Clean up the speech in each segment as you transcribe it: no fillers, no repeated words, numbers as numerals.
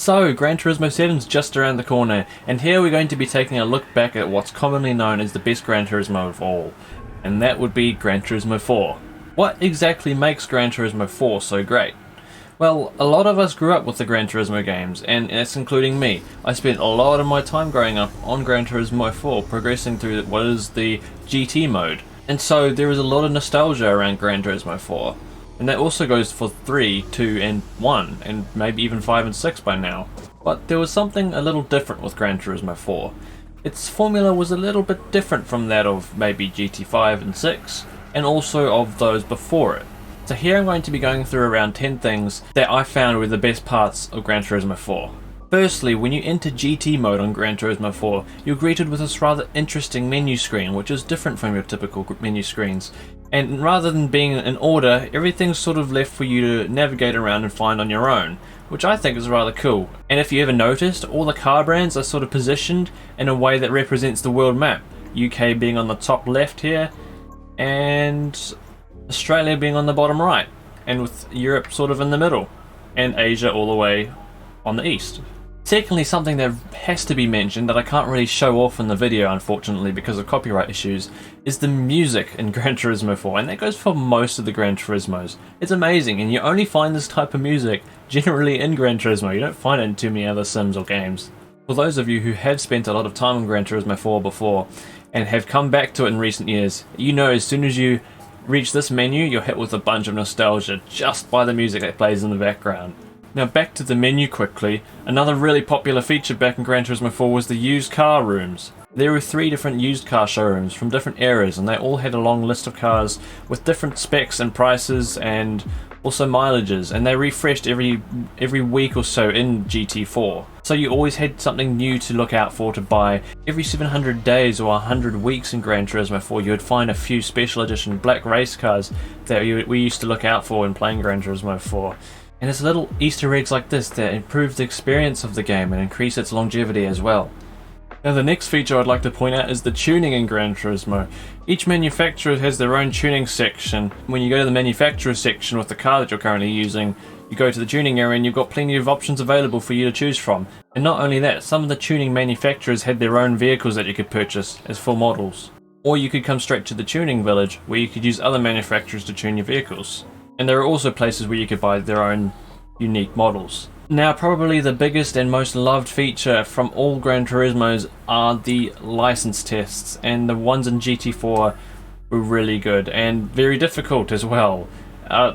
So, Gran Turismo 7's just around the corner, and here we're going to be taking a look back at what's commonly known as the best Gran Turismo of all, and that would be Gran Turismo 4. What exactly makes Gran Turismo 4 so great? Well, a lot of us grew up with the Gran Turismo games, and that's including me. I spent a lot of my time growing up on Gran Turismo 4, progressing through what is the GT mode, and so there is a lot of nostalgia around Gran Turismo 4. And that also goes for 3, 2 and 1, and maybe even 5 and 6 by now. But there was something a little different with Gran Turismo 4. Its formula was a little bit different from that of maybe GT5 and 6, and also of those before it. So here I'm going to be going through around 10 things that I found were the best parts of Gran Turismo 4. Firstly, when you enter GT mode on Gran Turismo 4, you're greeted with this rather interesting menu screen, which is different from your typical menu screens. And rather than being in order, everything's sort of left for you to navigate around and find on your own, which I think is rather cool. And if you ever noticed, all the car brands are sort of positioned in a way that represents the world map. UK being on the top left here, and Australia being on the bottom right, and with Europe sort of in the middle, and Asia all the way on the east. Secondly, something that has to be mentioned that I can't really show off in the video unfortunately because of copyright issues is the music in Gran Turismo 4, and that goes for most of the Gran Turismos. It's amazing, and you only find this type of music generally in Gran Turismo. You don't find it in too many other sims or games. For those of you who have spent a lot of time on Gran Turismo 4 before and have come back to it in recent years, you know as soon as you reach this menu you're hit with a bunch of nostalgia just by the music that plays in the background. Now back to the menu quickly. Another really popular feature back in Gran Turismo 4 was the used car rooms. There were 3 different used car showrooms from different eras, and they all had a long list of cars with different specs and prices and also mileages, and they refreshed every week or so in GT4. So you always had something new to look out for to buy. Every 700 days or 100 weeks in Gran Turismo 4 you would find a few special edition black race cars that we used to look out for when playing Gran Turismo 4. And it's little Easter eggs like this that improve the experience of the game and increase its longevity as well. Now the next feature I'd like to point out is the tuning in Gran Turismo. Each manufacturer has their own tuning section. When you go to the manufacturer section with the car that you're currently using, you go to the tuning area and you've got plenty of options available for you to choose from. And not only that, some of the tuning manufacturers had their own vehicles that you could purchase as full models. Or you could come straight to the tuning village where you could use other manufacturers to tune your vehicles. And there are also places where you could buy their own unique models. Now probably the biggest and most loved feature from all Gran Turismos are the license tests, and the ones in GT4 were really good and very difficult as well.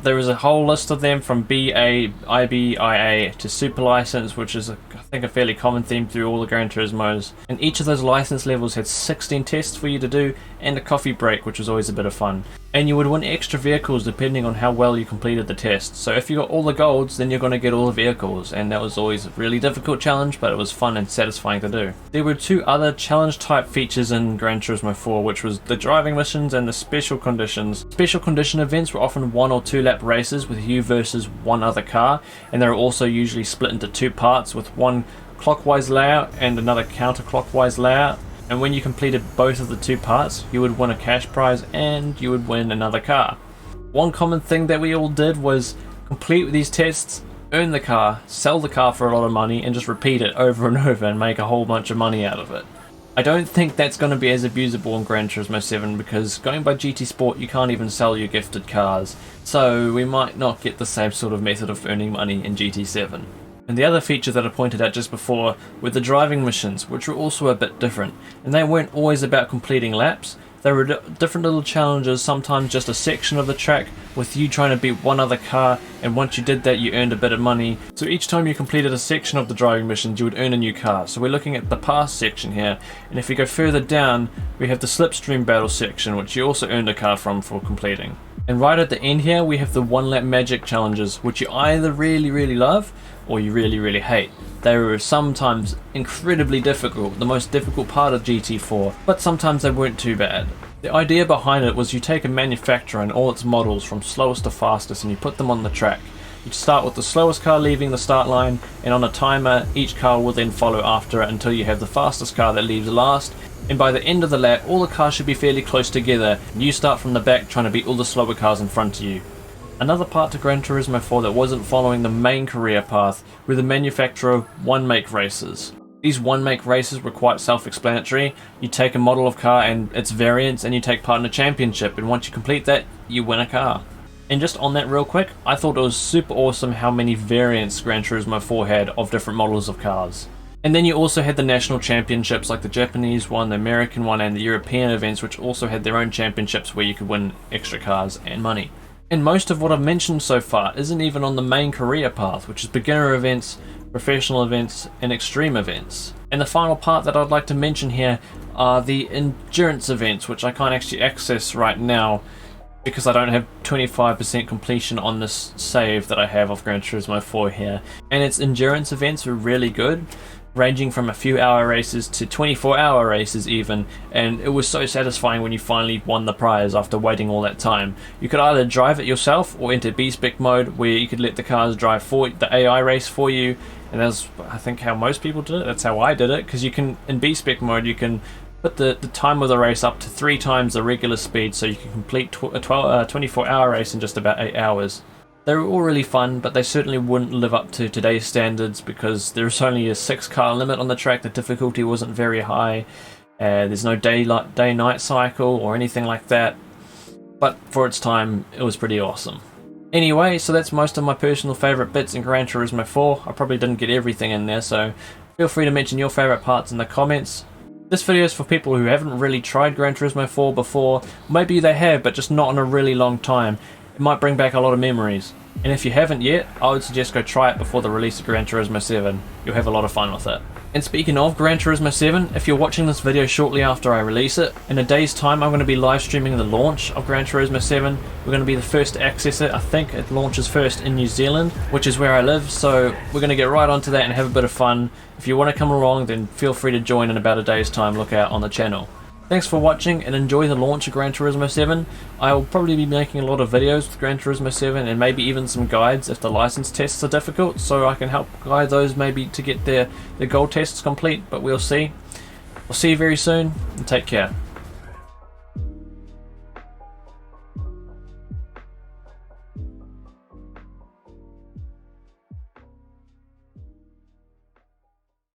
There is a whole list of them from BA, IB, IA to Super License, which is I think a fairly common theme through all the Gran Turismos. And each of those license levels had 16 tests for you to do and a coffee break, which was always a bit of fun. And you would win extra vehicles depending on how well you completed the test. So if you got all the golds, then you're going to get all the vehicles, and that was always a really difficult challenge, but it was fun and satisfying to do. There were 2 other challenge type features in Gran Turismo 4, which was the driving missions and the special conditions. Special condition events were often 1 or 2 lap races with you versus one other car, and they were also usually split into 2 parts with one clockwise layout and another counterclockwise layout. And when you completed both of the 2 parts, you would win a cash prize and you would win another car. One common thing that we all did was complete these tests, earn the car, sell the car for a lot of money, and just repeat it over and over and make a whole bunch of money out of it. I don't think that's going to be as abusable in Gran Turismo 7 because going by GT Sport you can't even sell your gifted cars, so we might not get the same sort of method of earning money in GT7. And the other feature that I pointed out just before were the driving missions, which were also a bit different, and they weren't always about completing laps. There were different little challenges, sometimes just a section of the track with you trying to beat one other car, and once you did that you earned a bit of money. So each time you completed a section of the driving missions you would earn a new car. So we're looking at the pass section here, and if we go further down we have the slipstream battle section, which you also earned a car from for completing. And right at the end here we have the 1 lap magic challenges, which you either really love or you really hate. They were sometimes incredibly difficult, the most difficult part of GT4, but sometimes they weren't too bad. The idea behind it was you take a manufacturer and all its models from slowest to fastest and you put them on the track. You start with the slowest car leaving the start line, and on a timer each car will then follow after it until you have the fastest car that leaves last, and by the end of the lap all the cars should be fairly close together and you start from the back trying to beat all the slower cars in front of you. Another part to Gran Turismo 4 that wasn't following the main career path were the manufacturer one-make races. These one-make races were quite self-explanatory. You take a model of car and its variants and you take part in a championship, and once you complete that, you win a car. And just on that real quick, I thought it was super awesome how many variants Gran Turismo 4 had of different models of cars. And then you also had the national championships like the Japanese one, the American one, and the European events, which also had their own championships where you could win extra cars and money. And most of what I've mentioned so far isn't even on the main career path, which is beginner events, professional events, and extreme events. And the final part that I'd like to mention here are the endurance events, which I can't actually access right now because I don't have 25% completion on this save that I have of Gran Turismo 4 here. And its endurance events were really good, ranging from a few hour races to 24-hour races even, and it was so satisfying when you finally won the prize after waiting all that time. You could either drive it yourself or enter B-Spec mode, where you could let the cars drive for the AI race for you, and that's I think how most people did it. That's how I did it, because you can, in B-Spec mode, you can put the time of the race up to 3 times the regular speed, so you can complete a 24-hour race in just about 8 hours. They were all really fun, but they certainly wouldn't live up to today's standards because there's only a 6-car limit on the track, the difficulty wasn't very high, there's no day-night cycle or anything like that, but for its time it was pretty awesome. Anyway, so that's most of my personal favourite bits in Gran Turismo 4. I probably didn't get everything in there, so feel free to mention your favourite parts in the comments. This video is for people who haven't really tried Gran Turismo 4 before. Maybe they have, but just not in a really long time. It might bring back a lot of memories. And if you haven't yet, I would suggest go try it before the release of Gran Turismo 7. You'll have a lot of fun with it. And speaking of Gran Turismo 7, if you're watching this video shortly after I release it, in a day's time I'm going to be live streaming the launch of Gran Turismo 7. We're going to be the first to access it. I think it launches first in New Zealand, which is where I live, so we're going to get right onto that and have a bit of fun. If you want to come along, then feel free to join in about a day's time. Look out on the channel. Thanks for watching and enjoy the launch of Gran Turismo 7. I will probably be making a lot of videos with Gran Turismo 7 and maybe even some guides if the license tests are difficult, so I can help guide those maybe to get their gold tests complete, but we'll see. I'll see you very soon and take care.